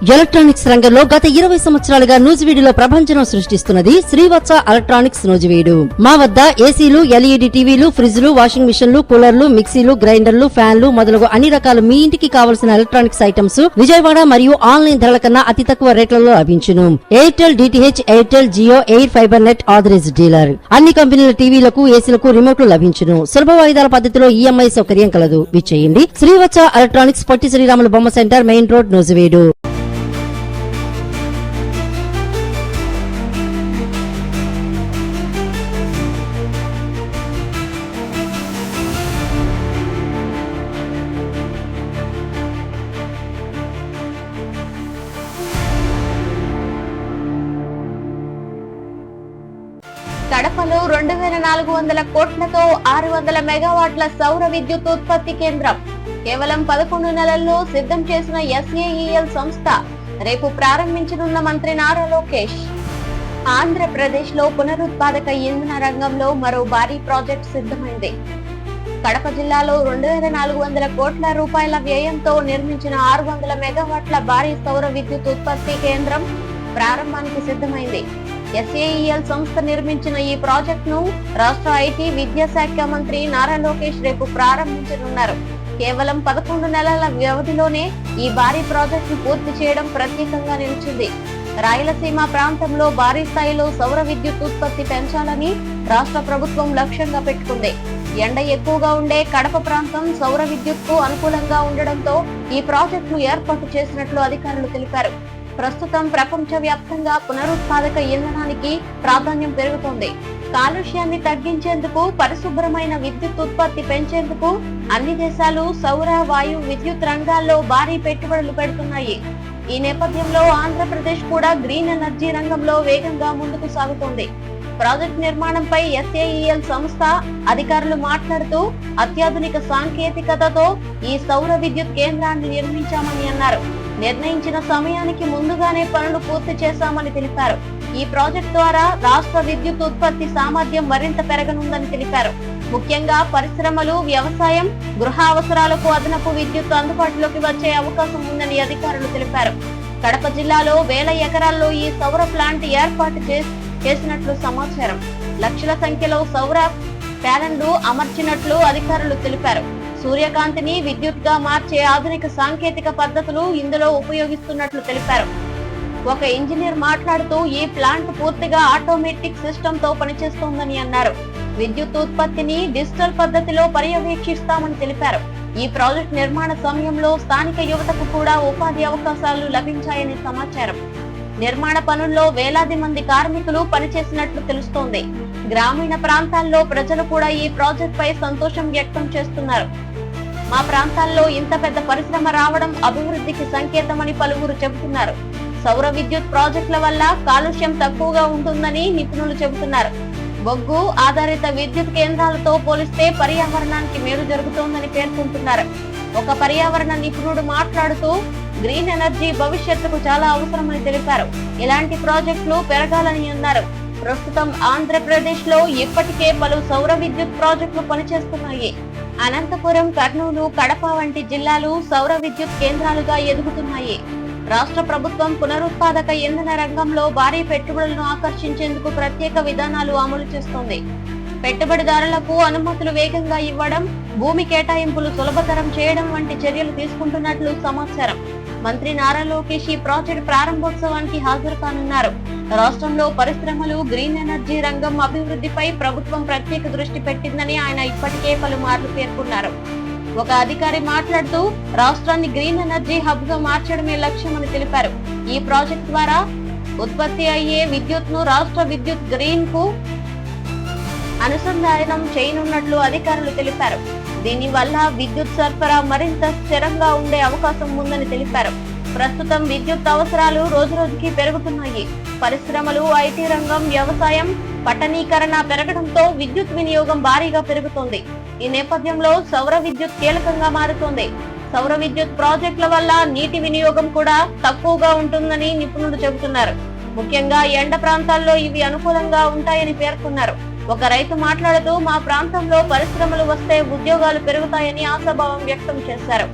Electronics రంగంలో గత 20 సంవత్సరాలుగా నూజివీడులో ప్రభంజనం సృష్టిస్తున్నది శ్రీవత్స ఎలక్ట్రానిక్స్ నూజివీడు. మా వద్ద ఏసీలు, ఎల్ఈడి టీవీలు, ఫ్రిడ్జ్లు, వాషింగ్ మిషన్లు, కూలర్లు, మిక్సీలు, గ్రైండర్లు, ఫ్యాన్లు మొదలగు అన్ని రకాల మీ ఇంటికి కావలసిన ఎలక్ట్రానిక్స్ ఐటమ్స్ విజయవాడ మరియు ఆన్లైన్ ధరల కన్నా అతి తక్కువ రేట్లలో లభించును. Airtel, DTH, Airtel, Jio, air fibre net authorised dealer. అన్ని కంపెనీల టీవీలకు, ఏసీలకు రిమోట్లు లభించును. సులభ వాయిదాల పద్ధతిలో ఈఎంఐ సౌకర్యం కలదు. విచ్చేయండి శ్రీవత్స ఎలక్ట్రానిక్స్, పొట్టి శ్రీరాములు బొమ్మ సెంటర్, మెయిన్ రోడ్, నూజివీడు. కడపలో 2400 కోట్లతో 600 మెగావాట్ల సౌర విద్యుత్ ఉత్పత్తి కేంద్రం కేవలం 11 నెలల్లో సిద్ధం చేసిన ఎస్ఏఈఎల్ సంస్థ రేపు ప్రారంభించనున్న మంత్రి నారా లోకేష్. ఆంధ్రప్రదేశ్ లో పునరుత్పాదక ఇంధన రంగంలో మరో భారీ ప్రాజెక్ట్ సిద్ధమైంది. కడప జిల్లాలో 2400 కోట్ల రూపాయల వ్యయంతో నిర్మించిన 600 మెగావాట్ల భారీ సౌర విద్యుత్ ఉత్పత్తి కేంద్రం ప్రారంభానికి సిద్ధమైంది. ఎస్ఏఈఎల్ సంస్థ నిర్మించిన ఈ ప్రాజెక్ట్ ను రాష్ట్ర ఐటీ విద్యాశాఖ మంత్రి నారా లోకేష్ రేపు ప్రారంభించనున్నారు. కేవలం 11 నెలల వ్యవధిలోనే ఈ భారీ ప్రాజెక్ట్ ను పూర్తి చేయడం ప్రత్యేకంగా నిలిచింది. రాయలసీమ ప్రాంతంలో భారీ స్థాయిలో సౌర విద్యుత్ ఉత్పత్తి పెంచాలని రాష్ట్ర ప్రభుత్వం లక్ష్యంగా పెట్టుకుంది. ఎండ ఎక్కువగా ఉండే కడప ప్రాంతం సౌర విద్యుత్ కు అనుకూలంగా ఉండడంతో ఈ ప్రాజెక్ట్ ను ఏర్పాటు చేసినట్లు అధికారులు తెలిపారు. ప్రస్తుతం ప్రపంచ వ్యాప్తంగా పునరుత్పాదక ఇంధనానికి ప్రాధాన్యం పెరుగుతోంది. కాలుష్యాన్ని తగ్గించేందుకు, పరిశుభ్రమైన విద్యుత్ ఉత్పత్తి పెంచేందుకు అన్ని దేశాలు సౌర, వాయు విద్యుత్ రంగాల్లో భారీ పెట్టుబడులు పెడుతున్నాయి. ఈ నేపథ్యంలో ఆంధ్రప్రదేశ్ కూడా గ్రీన్ ఎనర్జీ రంగంలో వేగంగా ముందుకు సాగుతోంది. ప్రాజెక్ట్ నిర్మాణంపై ఎస్ఏఈఎల్ సంస్థ అధికారులు మాట్లాడుతూ అత్యాధునిక సాంకేతికతతో ఈ సౌర విద్యుత్ కేంద్రాన్ని నిర్మించామని అన్నారు. నిర్ణయించిన సమయానికి ముందుగానే పనులు పూర్తి చేశామని తెలిపారు. ఈ ప్రాజెక్ట్ ద్వారా రాష్ట్ర విద్యుత్ ఉత్పత్తి సామర్థ్యం మరింత పెరగనుందని తెలిపారు. ముఖ్యంగా పరిశ్రమలు, వ్యవసాయం, గృహ అవసరాలకు అదనపు విద్యుత్ అందుబాటులోకి వచ్చే అవకాశం ఉందని అధికారులు తెలిపారు. కడప జిల్లాలో 1000 ఎకరాల్లో ఈ సౌర ప్లాంట్ ఏర్పాటు చేసినట్లు సమాచారం. లక్షల సంఖ్యలో సౌర ప్యానెళ్లు అమర్చినట్లు అధికారులు తెలిపారు. సూర్యకాంతిని విద్యుత్ గా మార్చే ఆధునిక సాంకేతిక పద్ధతులు ఇందులో ఉపయోగిస్తున్నట్లు తెలిపారు. ఒక ఇంజనీర్ మాట్లాడుతూ ఈ ప్లాంట్ పూర్తిగా ఆటోమేటిక్ సిస్టమ్ తో పనిచేస్తోందని అన్నారు. విద్యుత్ ఉత్పత్తిని డిజిటల్ పద్ధతిలో పర్యవేక్షిస్తామని తెలిపారు. ఈ ప్రాజెక్ట్ నిర్మాణ సమయంలో స్థానిక యువతకు కూడా ఉపాధి అవకాశాలు లభించాయని సమాచారం. నిర్మాణ పనుల్లో వేలాది మంది కార్మికులు పనిచేసినట్లు తెలుస్తోంది. గ్రామీణ ప్రాంతాల్లో ప్రజలు కూడా ఈ ప్రాజెక్ట్ పై సంతోషం వ్యక్తం చేస్తున్నారు. మా ప్రాంతాల్లో ఇంత పెద్ద పరిశ్రమ రావడం అభివృద్ధికి సంకేతమని పలువురు చెబుతున్నారు. సౌర విద్యుత్ ప్రాజెక్టుల వల్ల కాలుష్యం తక్కువగా ఉంటుందని నిపుణులు చెబుతున్నారు. బొగ్గు ఆధారిత విద్యుత్ కేంద్రాలతో పోలిస్తే పర్యావరణానికి మేలు జరుగుతోందని పేర్కొంటున్నారు. ఒక పర్యావరణ నిపుణుడు మాట్లాడుతూ గ్రీన్ ఎనర్జీ భవిష్యత్తుకు చాలా అవసరమని తెలిపారు. ఇలాంటి ప్రాజెక్టులు పెరగాలని అన్నారు. ప్రస్తుతం ఆంధ్రప్రదేశ్ లో ఇప్పటికే పలు సౌర విద్యుత్ ప్రాజెక్టులు పనిచేస్తున్నాయి. అనంతపురం, కర్నూలు, కడప వంటి జిల్లాలు సౌర విద్యుత్ కేంద్రాలుగా ఎదుగుతున్నాయి. రాష్ట్ర ప్రభుత్వం పునరుత్పాదక ఇంధన రంగంలో భారీ పెట్టుబడులను ఆకర్షించేందుకు ప్రత్యేక విధానాలు అమలు చేస్తోంది. పెట్టుబడిదారులకు అనుమతులు వేగంగా ఇవ్వడం, భూమి కేటాయింపులు సులభతరం చేయడం వంటి చర్యలు తీసుకుంటున్నట్లు సమాచారం. మంత్రి నారా లోకేష్ ఈ ప్రాజెక్టు ప్రారంభోత్సవానికి హాజరు కానున్నారు. రాష్ట్రంలో పరిశ్రమలు, గ్రీన్ ఎనర్జీ రంగం అభివృద్ధిపై ప్రభుత్వం ప్రత్యేక దృష్టి పెట్టిందని ఆయన ఇప్పటికే పలుమార్లు పేర్కొన్నారు. ఒక అధికారి మాట్లాడుతూ రాష్ట్రాన్ని గ్రీన్ ఎనర్జీ హబ్ గా మార్చడమే లక్ష్యమని తెలిపారు. ఈ ప్రాజెక్ట్ ద్వారా ఉత్పత్తి అయ్యే విద్యుత్ ను రాష్ట్ర విద్యుత్ గ్రీన్ కు అనుసంధానం చేయనున్నట్లు అధికారులు తెలిపారు. దీనివల్ల విద్యుత్ సరఫరా మరింత స్థిరంగా ఉండే అవకాశం ఉందని తెలిపారు. ప్రస్తుతం విద్యుత్ అవసరాలు రోజురోజుకి పెరుగుతున్నాయి. పరిశ్రమలు, ఐటీ రంగం, వ్యవసాయం, పట్టణీకరణ పెరగడంతో విద్యుత్ వినియోగం భారీగా పెరుగుతోంది. ఈ నేపథ్యంలో సౌర విద్యుత్ కీలకంగా మారుతోంది. సౌర విద్యుత్ ప్రాజెక్టుల వల్ల నీటి వినియోగం కూడా తక్కువగా ఉంటుందని నిపుణులు చెబుతున్నారు. ముఖ్యంగా ఎండ ప్రాంతాల్లో ఇవి అనుకూలంగా ఉంటాయని పేర్కొన్నారు. ఒక రైతు మాట్లాడుతూ మా ప్రాంతంలో పరిశ్రమలు వస్తే ఉద్యోగాలు పెరుగుతాయని ఆశాభావం వ్యక్తం చేశారు.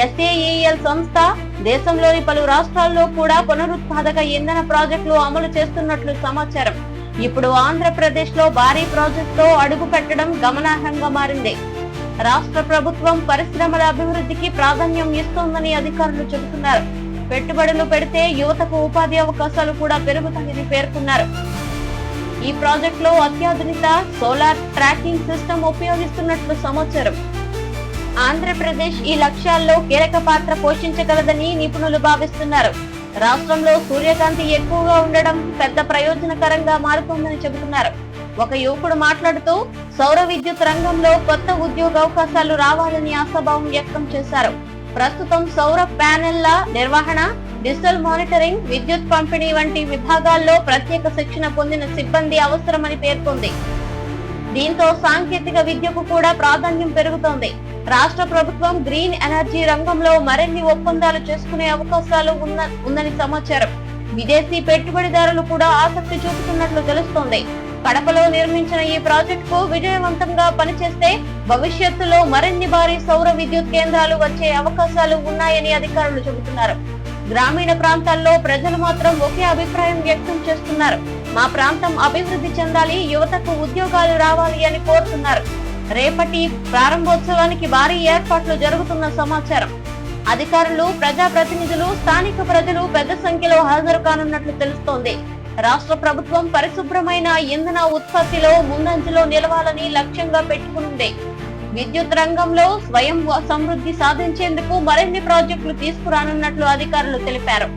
ఎస్ఏఈఎల్ సంస్థ దేశంలోని పలు రాష్ట్రాల్లో కూడా పునరుత్పాదక ఇంధన ప్రాజెక్టులు అమలు చేస్తున్నట్లు సమాచారం. ఇప్పుడు ఆంధ్రప్రదేశ్ లో భారీ ప్రాజెక్టుతో అడుగు పెట్టడం గమనార్హంగా మారింది. రాష్ట్ర ప్రభుత్వం పరిశ్రమల అభివృద్ధికి ప్రాధాన్యం ఇస్తోందని అధికారులు చెబుతున్నారు. పెట్టుబడులు పెడితే యువతకు ఉపాధి అవకాశాలు కూడా పెరుగుతాయని పేర్కొన్నారు. ఈ ప్రాజెక్టులో అత్యాధునిక సోలార్ ట్రాకింగ్ సిస్టమ్ ఉపయోగిస్తున్నట్లు సమాచారం. ఆంధ్రప్రదేశ్ ఈ లక్ష్యాల్లో కీలక పాత్ర పోషించగలదని నిపుణులు భావిస్తున్నారు. రాష్ట్రంలో సూర్యకాంతి ఎక్కువగా ఉండడం పెద్ద ప్రయోజనకరంగా మారుతోందని చెబుతున్నారు. ఒక యువకుడు మాట్లాడుతూ సౌర విద్యుత్ రంగంలో కొత్త ఉద్యోగ అవకాశాలు రావాలని ఆశాభావం వ్యక్తం చేశారు. ప్రస్తుతం సౌర ప్యానెళ్ల నిర్వహణ, డిజిటల్ మానిటరింగ్, విద్యుత్ పంపిణీ వంటి విభాగాల్లో ప్రత్యేక శిక్షణ పొందిన సిబ్బంది అవసరమని పేర్కొంది. దీంతో సాంకేతిక విద్యకు కూడా ప్రాధాన్యం పెరుగుతోంది. రాష్ట్ర ప్రభుత్వం గ్రీన్ ఎనర్జీ రంగంలో మరిన్ని ఒప్పందాలు చేసుకునే అవకాశాలు ఉందని సమాచారం. విదేశీ పెట్టుబడిదారులు కూడా ఆసక్తి చూపుతున్నట్లు తెలుస్తోంది. కడపలో నిర్మించిన ఈ ప్రాజెక్టుకు విజయవంతంగా పనిచేస్తే భవిష్యత్తులో మరిన్ని భారీ సౌర విద్యుత్ కేంద్రాలు వచ్చే అవకాశాలు ఉన్నాయని అధికారులు చెబుతున్నారు. గ్రామీణ ప్రాంతాల్లో ప్రజలు మాత్రం ఒకే అభిప్రాయం వ్యక్తం చేస్తున్నారు. మా ప్రాంతం అభివృద్ధి చెందాలి, యువతకు ఉద్యోగాలు రావాలి అని కోరుతున్నారు. రేపటి ప్రారంభోత్సవానికి భారీ ఏర్పాట్లు జరుగుతున్న సమాచారం. అధికారులు, ప్రజాప్రతినిధులు, స్థానిక ప్రజలు పెద్ద సంఖ్యలో హాజరు కానున్నట్లు తెలుస్తోంది. రాష్ట్ర ప్రభుత్వం పరిశుభ్రమైన ఇంధన ఉత్పత్తిలో ముందంజలో నిలవాలని లక్ష్యంగా పెట్టుకుంది. విద్యుత్ రంగంలో స్వయం సమృద్ధి సాధించేందుకు మరిన్ని ప్రాజెక్టులు తీసుకురానున్నట్లు అధికారులు తెలిపారు.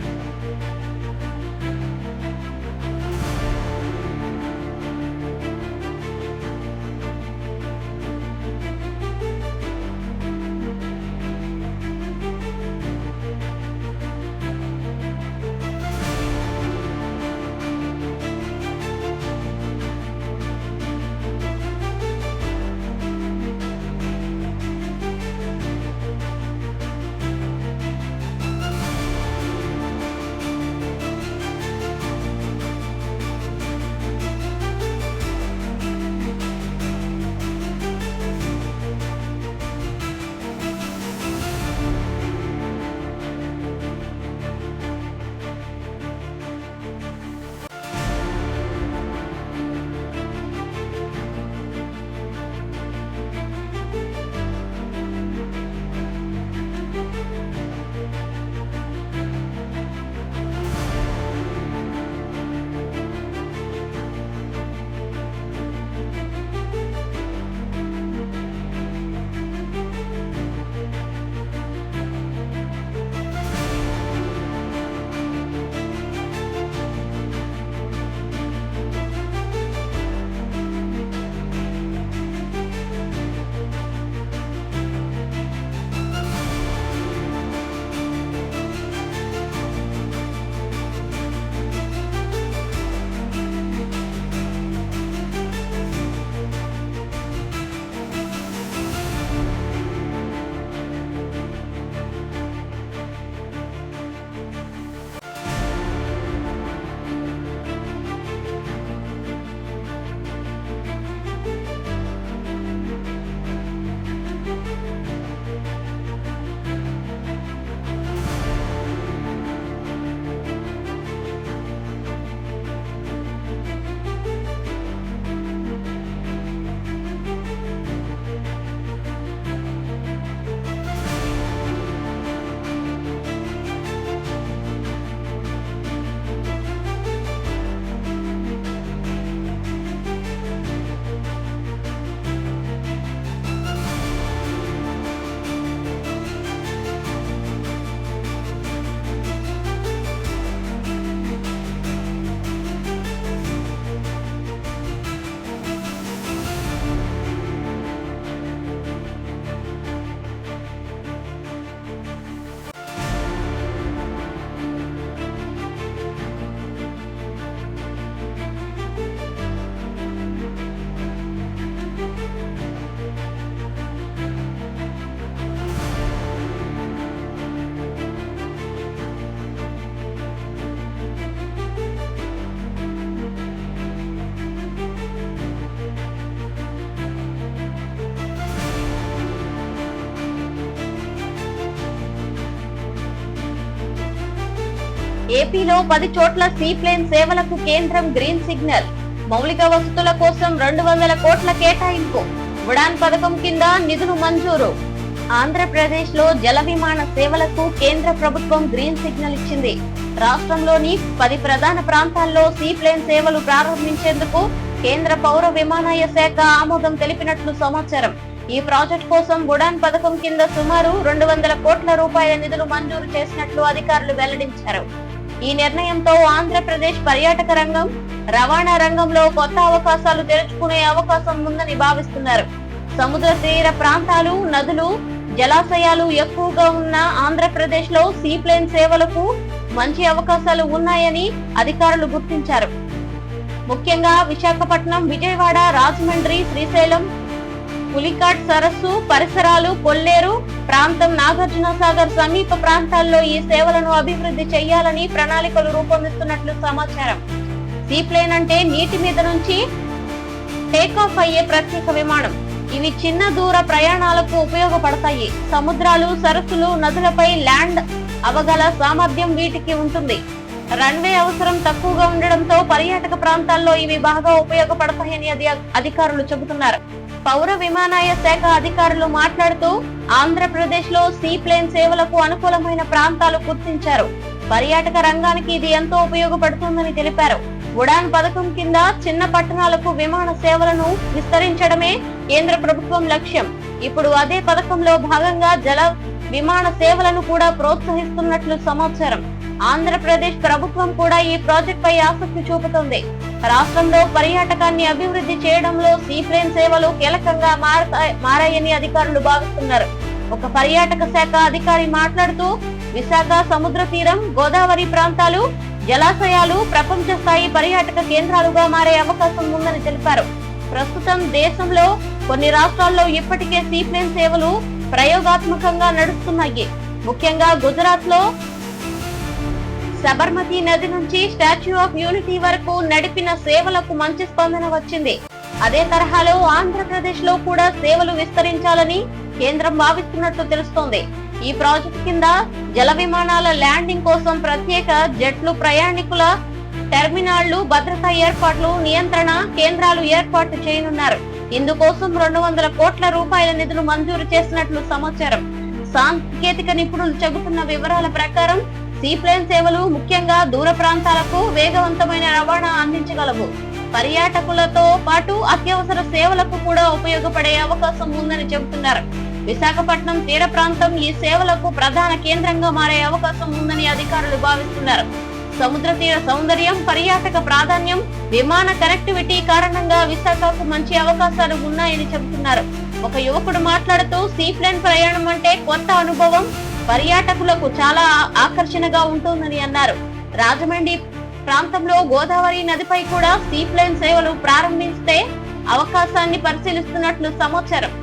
ఏపీలో 10 చోట్ల సీప్లేన్ సేవలకు కేంద్రం గ్రీన్ సిగ్నల్. మౌలిక వసతుల కోసం 200 కోట్ల కేటాయింపు. ఉడాన్ పథకం కింద నిధులు మంజూరు. ఆంధ్రప్రదేశ్ లో జల విమాన సేవలకు కేంద్ర ప్రభుత్వం గ్రీన్ సిగ్నల్ ఇచ్చింది. రాష్ట్రంలోని 10 ప్రధాన ప్రాంతాల్లో సీప్లేన్ సేవలు ప్రారంభించేందుకు కేంద్ర పౌర విమానయాన శాఖ ఆమోదం తెలిపినట్లు సమాచారం. ఈ ప్రాజెక్టు కోసం ఉడాన్ పథకం కింద సుమారు 200 కోట్ల రూపాయల నిధులు మంజూరు చేసినట్లు అధికారులు వెల్లడించారు. ఈ నిర్ణయంతో ఆంధ్రప్రదేశ్ పర్యాటక రంగం, రవాణా రంగంలో కొత్త అవకాశాలు తెరుచుకునే అవకాశం ఉందని భావిస్తున్నారు. సముద్ర తీర ప్రాంతాలు, నదులు, జలాశయాలు ఎక్కువగా ఉన్న ఆంధ్రప్రదేశ్ లో సీప్లేన్ సేవలకు మంచి అవకాశాలు ఉన్నాయని అధికారులు గుర్తించారు. ముఖ్యంగా విశాఖపట్నం, విజయవాడ, రాజమండ్రి, శ్రీశైలం, పులికాట్ సరస్సు పరిసరాలు, కొల్లేరు ప్రాంతం, నాగార్జున సాగర్ సమీప ప్రాంతాల్లో ఈ సేవలను అభివృద్ధి చేయాలని ప్రణాళికలు రూపొందిస్తున్నట్లు సమాచారం. సీప్లేన్ అంటే నీటి మీద నుంచి టేకాఫ్ అయ్యే ప్రత్యేక విమానం. ఇవి చిన్న దూర ప్రయాణాలకు ఉపయోగపడతాయి. సముద్రాలు, సరస్సులు, నదులపై ల్యాండ్ అవగల సామర్థ్యం వీటికి ఉంటుంది. రన్వే అవసరం తక్కువగా ఉండడంతో పర్యాటక ప్రాంతాల్లో ఇవి బాగా ఉపయోగపడతాయని అధికారులు చెబుతున్నారు. పౌర విమానయాన శాఖ అధికారులు మాట్లాడుతూ ఆంధ్రప్రదేశ్ లో సీప్లేన్ సేవలకు అనుకూలమైన ప్రాంతాలు గుర్తించారు. పర్యాటక రంగానికి ఇది ఎంతో ఉపయోగపడుతుందని తెలిపారు. ఉడాన్ పథకం కింద చిన్న పట్టణాలకు విమాన సేవలను విస్తరించడమే కేంద్ర ప్రభుత్వం లక్ష్యం. ఇప్పుడు అదే పథకంలో భాగంగా జల విమాన సేవలను కూడా ప్రోత్సహిస్తున్నట్లు సమాచారం. ఆంధ్రప్రదేశ్ ప్రభుత్వం కూడా ఈ ప్రాజెక్ట్ పై ఆసక్తి చూపుతోంది. రాష్ట్రంలో పర్యాటకాన్ని అభివృద్ధి చేయడంలో సీప్లేన్ సేవలు కీలకంగా మారాయని అధికారులు భావిస్తున్నారు. ఒక పర్యాటక శాఖ అధికారి మాట్లాడుతూ విశాఖ సముద్ర తీరం, గోదావరి ప్రాంతాలు, జలాశయాలు ప్రపంచ స్థాయి పర్యాటక కేంద్రాలుగా మారే అవకాశం ఉందని తెలిపారు. ప్రస్తుతం దేశంలో కొన్ని రాష్ట్రాల్లో ఇప్పటికే సీప్లేన్ సేవలు ప్రయోగాత్మకంగా నడుస్తున్నాయి. ముఖ్యంగా గుజరాత్ లో సబర్మతి నది నుంచి స్టాచ్యూ ఆఫ్ యూనిటీ వరకు నడిపిన సేవలకు మంచి స్పందన వచ్చింది. అదే తరహాలో ఆంధ్రప్రదేశ్ లో కూడా సేవలు విస్తరించాలని కేంద్రం భావిస్తున్నట్లు తెలుస్తోంది. ఈ ప్రాజెక్టు కింద జల విమానాల ల్యాండింగ్ కోసం ప్రత్యేక జట్లు, ప్రయాణికుల టెర్మినాళ్లు, భద్రతా ఏర్పాట్లు, నియంత్రణ కేంద్రాలు ఏర్పాటు చేయనున్నారు. ఇందుకోసం 200 కోట్ల రూపాయల నిధులు మంజూరు చేసినట్లు సమాచారం. సాంకేతిక నిపుణులు చెబుతున్న వివరాల ప్రకారం సీప్లేన్ సేవలు ముఖ్యంగా దూర ప్రాంతాలకు వేగవంతమైన రవాణా అందించగలవు. పర్యాటకులతో పాటు అత్యవసర సేవలకు కూడా ఉపయోగపడే అవకాశం ఉందని చెబుతున్నారు. విశాఖపట్నం తీర ప్రాంతం ఈ సేవలకు ప్రధాన కేంద్రంగా మారే అవకాశం ఉందని అధికారులు భావిస్తున్నారు. సముద్ర తీర సౌందర్యం, పర్యాటక ప్రాధాన్యం, విమాన కనెక్టివిటీ కారణంగా విశాఖకు మంచి అవకాశాలు ఉన్నాయని చెబుతున్నారు. ఒక యువకుడు మాట్లాడుతూ సీప్లేన్ ప్రయాణం అంటే కొత్త అనుభవం, పర్యాటకులకు చాలా ఆకర్షణగా ఉంటుందని అన్నారు. రాజమండ్రి ప్రాంతంలో గోదావరి నదిపై కూడా సీప్లేన్ సేవలు ప్రారంభిస్తే అవకాశాన్ని పరిశీలిస్తున్నట్లు సమాచారం.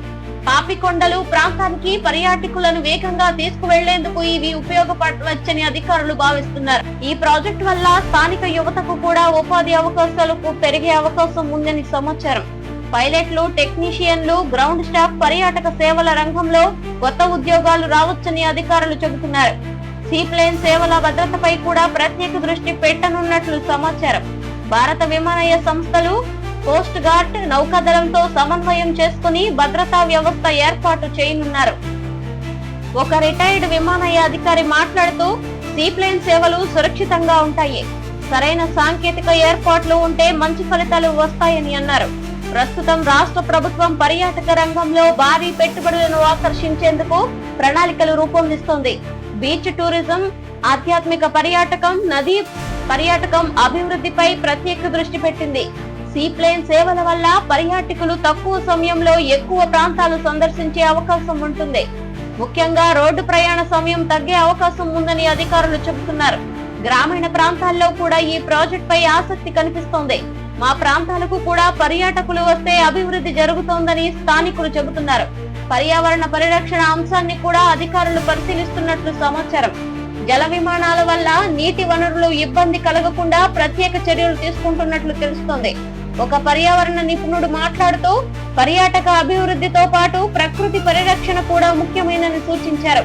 పాపికొండలు ప్రాంతానికి పర్యాటకులను వేగంగా తీసుకువెళ్లేందుకు ఇవి ఉపయోగపడవచ్చని అధికారులు భావిస్తున్నారు. ఈ ప్రాజెక్టు వల్ల స్థానిక యువతకు కూడా ఉపాధి అవకాశాలకు పెరిగే అవకాశం ఉందని సమాచారం. పైలట్లు, టెక్నీషియన్లు, గ్రౌండ్ స్టాఫ్, పర్యాటక సేవల రంగంలో కొత్త ఉద్యోగాలు రావచ్చని అధికారులు చెబుతున్నారు. సీప్లేన్ సేవల భద్రతపై కూడా ప్రత్యేక దృష్టి పెట్టనున్నట్లు సమాచారం. భారత విమానయాన సంస్థలు, కోస్ట్ గార్డ్, నౌకాదళంతో సమన్వయం చేసుకుని భద్రతా వ్యవస్థ ఏర్పాటు చేయనున్నారు. ఒక రిటైర్డ్ విమానయాన అధికారి మాట్లాడుతూ సీప్లేన్ సేవలు సురక్షితంగా ఉంటాయి. సరైన సాంకేతిక ఏర్పాట్లు ఉంటే మంచి ఫలితాలు వస్తాయని అన్నారు. ప్రస్తుతం రాష్ట్ర ప్రభుత్వం పర్యాటక రంగంలో భారీ పెట్టుబడులను ఆకర్షించేందుకు ప్రణాళికలు రూపొందిస్తోంది. బీచ్ టూరిజం, ఆధ్యాత్మిక పర్యాటకం, నదీ పర్యాటకం అభివృద్ధిపై ప్రత్యేక దృష్టి పెట్టింది. సీప్లేన్ సేవల వల్ల పర్యాటకులు తక్కువ సమయంలో ఎక్కువ ప్రాంతాలు సందర్శించే అవకాశం ఉంటుంది. ముఖ్యంగా రోడ్డు ప్రయాణ సమయం తగ్గే అవకాశం ఉందని అధికారులు చెబుతున్నారు. గ్రామీణ ప్రాంతాల్లో కూడా ఈ ప్రాజెక్ట్ పై ఆసక్తి కనిపిస్తోంది. మా ప్రాంతాలకు కూడా పర్యాటకులు వస్తే అభివృద్ధి జరుగుతోందని స్థానికులు చెబుతున్నారు. పర్యావరణ పరిరక్షణ అంశాన్ని కూడా అధికారులు పరిశీలిస్తున్నట్లు సమాచారం. జల విమానాల వల్ల నీటి వనరులు ఇబ్బంది కలగకుండా ప్రత్యేక చర్యలు తీసుకుంటున్నట్లు తెలుస్తోంది. ఒక పర్యావరణ నిపుణుడు మాట్లాడుతూ పర్యాటక అభివృద్ధితో పాటు ప్రకృతి పరిరక్షణ కూడా ముఖ్యమైనని సూచించారు.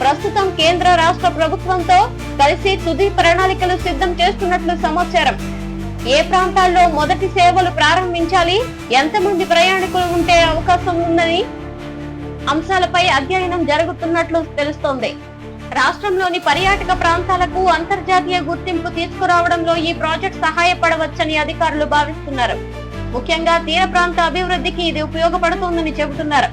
ప్రస్తుతం కేంద్ర రాష్ట్ర ప్రభుత్వంతో కలిసి తుది ప్రణాళికలు సిద్ధం చేస్తున్నట్లు సమాచారం. ఏ ప్రాంతాల్లో మొదటి సేవలు ప్రారంభించాలి, ఎంతమంది ప్రయాణికులు ఉంటే అవకాశం ఉందని అంశాలపై అధ్యయనం జరుగుతున్నట్లు తెలుస్తోంది. రాష్ట్రంలోని పర్యాటక ప్రాంతాలకు అంతర్జాతీయ గుర్తింపు తీసుకురావడంలో ఈ ప్రాజెక్ట్ సహాయపడవచ్చని అధికారులు భావిస్తున్నారు. ముఖ్యంగా తీర ప్రాంత అభివృద్ధికి ఇది ఉపయోగపడుతోందని చెబుతున్నారు.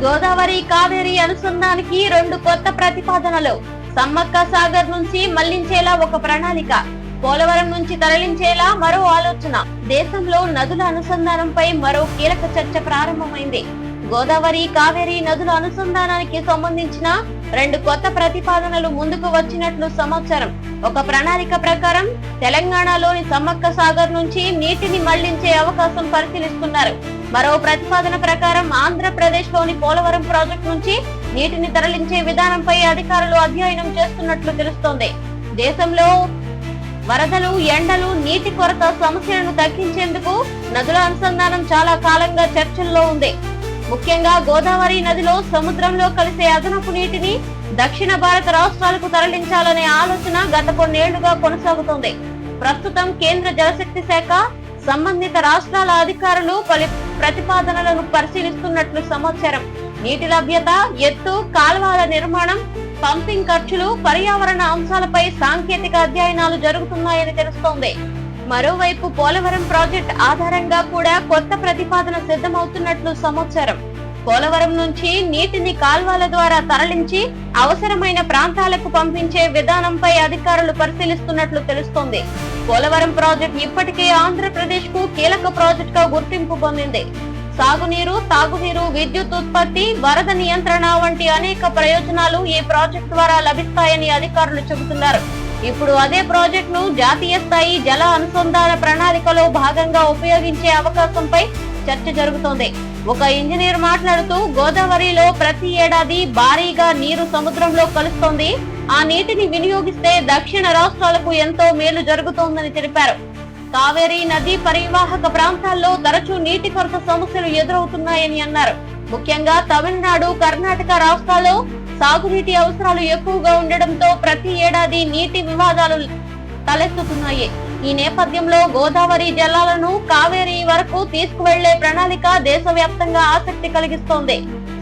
గోదావరి కావేరి అనుసంధానానికి 2 కొత్త ప్రతిపాదనలు. సమ్మక్క సాగర్ నుంచి మళ్లించేలా ఒక ప్రణాళిక. పోలవరం నుంచి తరలించేలా మరో ఆలోచన. దేశంలో నదుల అనుసంధానంపై మరో కీలక చర్చ ప్రారంభమైంది. గోదావరి కావేరి నదుల అనుసంధానానికి సంబంధించిన 2 కొత్త ప్రతిపాదనలు ముందుకు వచ్చినట్లు సమాచారం. ఒక ప్రణాళిక ప్రకారం తెలంగాణలోని సమ్మక్క సాగర్ నుంచి నీటిని మళ్లించే అవకాశం పరిశీలిస్తున్నారు. మరో ప్రతిపాదన ప్రకారం ఆంధ్రప్రదేశ్ లోని పోలవరం ప్రాజెక్టు నుంచి నీటిని తరలించే విధానంపై అధికారులు అధ్యయనం చేస్తున్నట్లు తెలుస్తోంది. దేశంలో వరదలు, ఎండలు, నీటి కొరత సమస్యలను తగ్గించేందుకు నదుల అనుసంధానం చాలా కాలంగా చర్చల్లో ఉంది. ముఖ్యంగా గోదావరి నదిలో సముద్రంలో కలిసే అదనపు నీటిని దక్షిణ భారత రాష్ట్రాలకు తరలించాలనే ఆలోచన గత కొన్నేళ్లుగా కొనసాగుతోంది. ప్రస్తుతం కేంద్ర జలశక్తి శాఖ సంబంధిత రాష్ట్రాల అధికారులు పలు ప్రతిపాదనలను పరిశీలిస్తున్నట్లు సమాచారం. నీటి లభ్యత, ఎత్తు, కాల్వల నిర్మాణం, పంపింగ్ ఖర్చులు, పర్యావరణ అంశాలపై సాంకేతిక అధ్యయనాలు జరుగుతున్నాయని తెలుస్తోంది. మరోవైపు పోలవరం ప్రాజెక్ట్ ఆధారంగా కూడా కొత్త ప్రతిపాదన సిద్ధమవుతున్నట్లు సమాచారం. పోలవరం నుంచి నీటిని కాల్వల ద్వారా తరలించి అవసరమైన ప్రాంతాలకు పంపించే విధానంపై అధికారులు పరిశీలిస్తున్నట్లు తెలుస్తోంది. పోలవరం ప్రాజెక్ట్ ఇప్పటికే ఆంధ్రప్రదేశ్ కు కీలక ప్రాజెక్ట్ గా గుర్తింపు పొందింది. సాగునీరు, తాగునీరు, విద్యుత్ ఉత్పత్తి, వరద నియంత్రణ వంటి అనేక ప్రయోజనాలు ఈ ప్రాజెక్టు ద్వారా లభిస్తాయని అధికారులు చెబుతున్నారు. ఇప్పుడు అదే ప్రాజెక్ట్ ను జాతీయ స్థాయి జల అనుసంధాన ప్రణాళికలో భాగంగా ఉపయోగించే అవకాశంపై చర్చ జరుగుతోంది. ఒక ఇంజనీర్ మాట్లాడుతూ, గోదావరిలో ప్రతి ఏడాది భారీగా నీరు సముద్రంలో కలుస్తోంది. ఆ నీటిని వినియోగిస్తే దక్షిణ రాష్ట్రాలకు ఎంతో మేలు జరుగుతోందని తెలిపారు. కావేరీ నది పరివాహక ప్రాంతాల్లో తరచూ నీటి కొరత సమస్యలు ఎదురవుతున్నాయని అన్నారు. ముఖ్యంగా తమిళనాడు, కర్ణాటక రాష్ట్రాల్లో సాగునీటి అవసరాలు ఎక్కువగా ఉండడంతో ప్రతి ఏడాది నీటి వివాదాలు తలెత్తుతున్నాయి. ఈ నేపథ్యంలో గోదావరి జలాలను కావేరీ వరకు తీసుకువెళ్లే ప్రణాళిక దేశవ్యాప్తంగా ఆసక్తి కలిగిస్తోంది.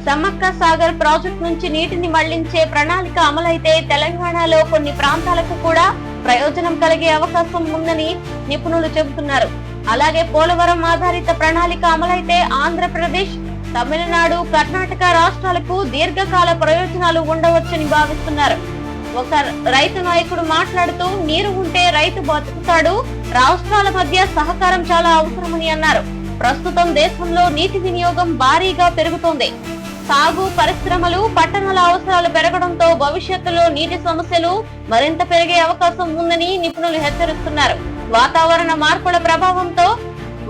సమ్మక్క సాగర్ ప్రాజెక్టు నుంచి నీటిని మళ్లించే ప్రణాళిక అమలైతే తెలంగాణలో కొన్ని ప్రాంతాలకు కూడా ప్రయోజనం కలిగే అవకాశం ఉందని నిపుణులు చెబుతున్నారు. అలాగే పోలవరం ఆధారిత ప్రణాళిక అమలైతే ఆంధ్రప్రదేశ్, తమిళనాడు, కర్ణాటక రాష్ట్రాలకు దీర్ఘకాల ప్రయోజనాలు ఉండవచ్చని భావిస్తున్నారు. ఒక రైతు నాయకుడు మాట్లాడుతూ, నీరు ఉంటే రైతు బతుకుతాడు, రాష్ట్రాల మధ్య సహకారం చాలా అవసరమని అన్నారు. ప్రస్తుతం దేశంలో నీటి వినియోగం భారీగా పెరుగుతోంది. సాగు, పరిశ్రమలు, పట్టణాల అవసరాలు పెరగడంతో భవిష్యత్తులో నీటి సమస్యలు మరింత పెరిగే అవకాశం ఉందని నిపుణులు హెచ్చరిస్తున్నారు. వాతావరణ మార్పుల ప్రభావంతో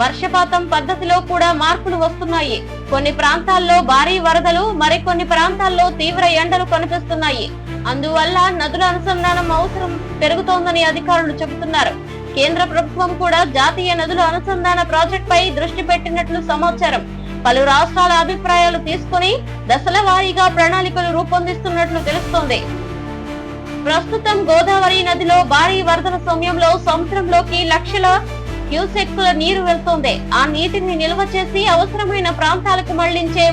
వర్షపాతం పద్ధతిలో కూడా మార్పులు వస్తున్నాయి. కొన్ని ప్రాంతాల్లో భారీ వరదలు, మరికొన్ని ప్రాంతాల్లో తీవ్ర ఎండలు కనిపిస్తున్నాయి. అందువల్ల నదుల అనుసంధానం అవసరం పెరుగుతోందని అధికారులు చెబుతున్నారు. కేంద్ర ప్రభుత్వం కూడా జాతీయ నదుల అనుసంధాన ప్రాజెక్ట్ పై దృష్టి పెట్టినట్లు సమాచారం. పలు రాష్ట్రాల అభిప్రాయాలు తీసుకుని దశల వారీగా ప్రణాళికలు రూపొందిస్తున్నట్లు తెలుస్తోంది. ప్రస్తుతం గోదావరి నదిలో భారీ వరదల సమయంలో సముద్రంలోకి లక్షల క్యూసెక్ల నీరు వెళ్తోంది. ఆ నీటిని నిల్వ చేసి అవసరమైన ప్రాంతాలకు మళ్లించే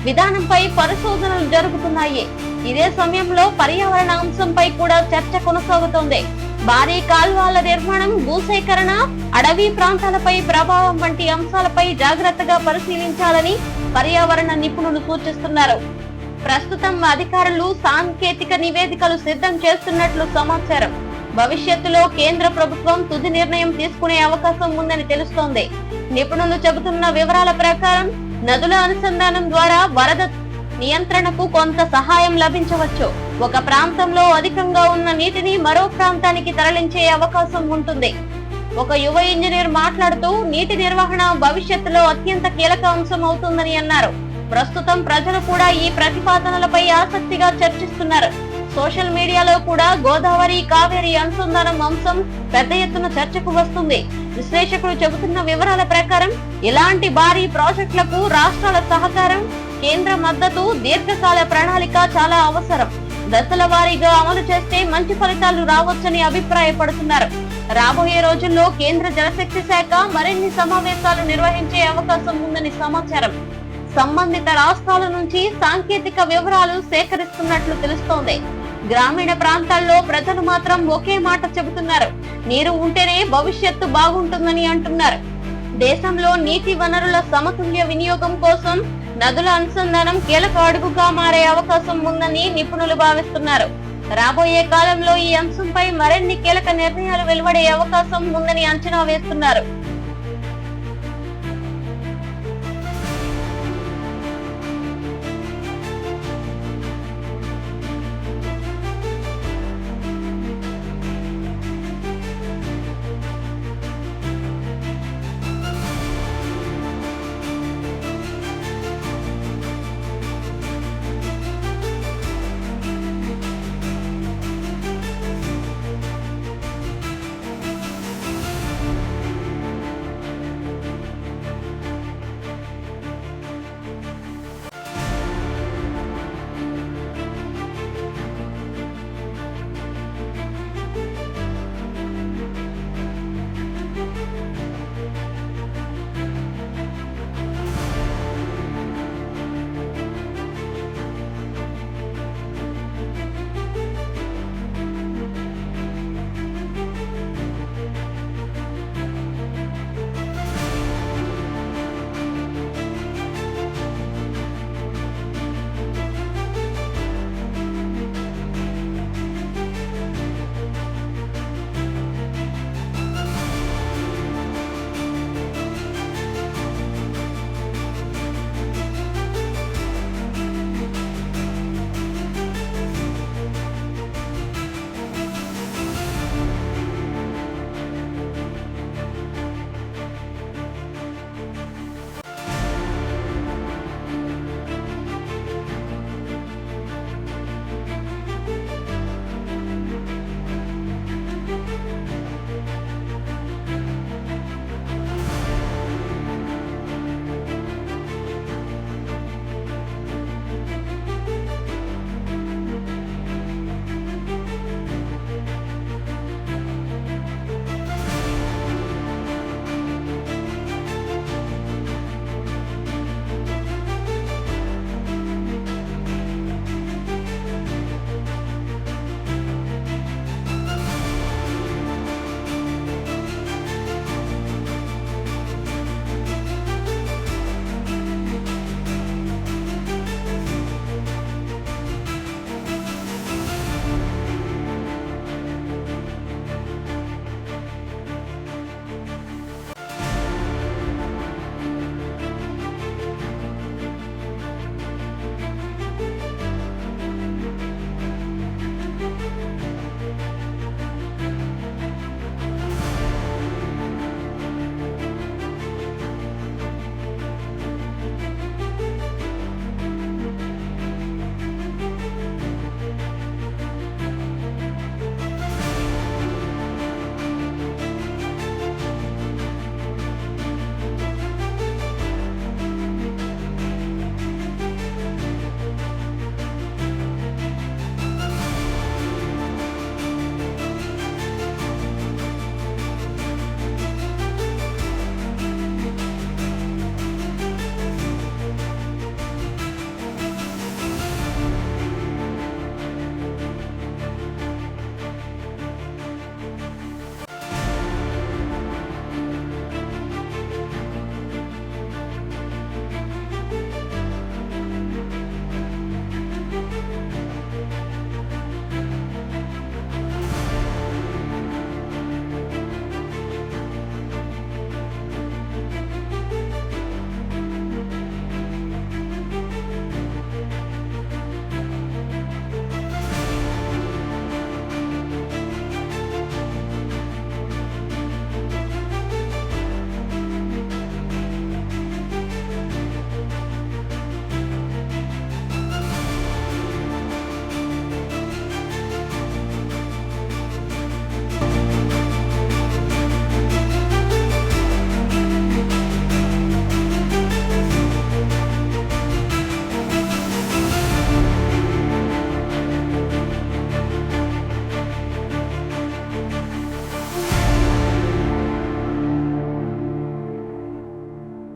విధానంపై పరిశోధనలు జరుగుతున్నాయి. ఇదే సమయంలో పర్యావరణ అంశంపై కూడా చర్చ కొనసాగుతోంది. భారీ కాల్వల నిర్మాణం, భూసేకరణ, అడవి ప్రాంతాలపై ప్రభావం వంటి అంశాలపై జాగ్రత్తగా పరిశీలించాలని పర్యావరణ నిపుణులు సూచిస్తున్నారు. ప్రస్తుతం అధికారులు సాంకేతిక నివేదికలు సిద్ధం చేస్తున్నట్లు సమాచారం. భవిష్యత్తులో కేంద్ర ప్రభుత్వం తుది నిర్ణయం తీసుకునే అవకాశం ఉందని తెలుస్తోంది. నిపుణులు చెబుతున్న వివరాల ప్రకారం నదుల అనుసంధానం ద్వారా వరద నియంత్రణకు కొంత సహాయం లభించవచ్చు. ఒక ప్రాంతంలో అధికంగా ఉన్న నీటిని మరో ప్రాంతానికి తరలించే అవకాశం ఉంటుంది. ఒక యువ ఇంజనీర్ మాట్లాడుతూ, నీటి నిర్వహణ భవిష్యత్తులో అత్యంత కీలక అంశం అవుతుందని అన్నారు. ప్రస్తుతం ప్రజలు కూడా ఈ ప్రతిపాదనలపై ఆసక్తిగా చర్చిస్తున్నారు. సోషల్ మీడియాలో కూడా గోదావరి కావేరీ అనుసంధానం అంశం పెద్ద ఎత్తున చర్చకు వస్తుంది. విశ్లేషకులు చెబుతున్న వివరాల ప్రకారం ఇలాంటి భారీ ప్రాజెక్టులకు రాష్ట్రాల సహకారం, కేంద్ర మద్దతు, దీర్ఘకాల ప్రణాళిక చాలా అవసరం. దశల వారీగా అమలు చేస్తే మంచి ఫలితాలు రావచ్చని అభిప్రాయపడుతున్నారు. రాబోయే రోజుల్లో కేంద్ర జలశక్తి శాఖ మరిన్ని సమావేశాలు నిర్వహించే అవకాశం ఉందని సమాచారం. సంబంధిత రాష్ట్రాల నుంచి సాంకేతిక వివరాలు సేకరిస్తున్నట్లు తెలుస్తోంది. గ్రామీణ ప్రాంతాల్లో ప్రజలు మాత్రం ఒకే మాట చెబుతున్నారు. నీరు ఉంటేనే భవిష్యత్తు బాగుంటుందని అంటున్నారు. దేశంలో నీటి వనరుల సమతుల్య వినియోగం కోసం నదుల అనుసంధానం కీలక అడుగుగా మారే అవకాశం ఉందని నిపుణులు భావిస్తున్నారు. రాబోయే కాలంలో ఈ అంశంపై మరిన్ని కీలక నిర్ణయాలు వెలువడే అవకాశం ఉందని అంచనా వేస్తున్నారు.